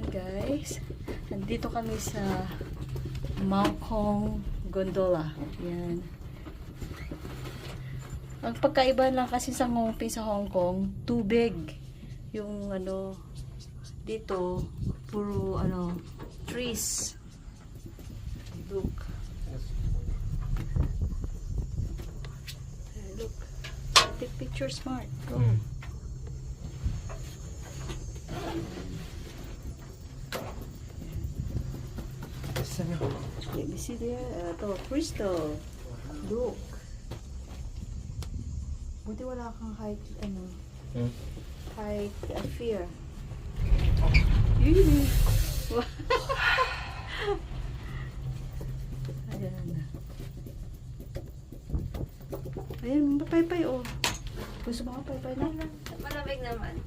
Guys, nandito kami sa Mangkong Gondola. Yan. Ang pagkaiba lang kasi sa Ngongping sa Hong Kong, tubig. Yung ano, dito, puro ano, trees. Look. Look. Take picture smart. Go. Let me see there. Ito, crystal. Look. Buti wala kang height, ano, height fear. Yee! Ayan. Ayan, mapaypay, oh. Gusto mo ka paypay na? Malamig naman.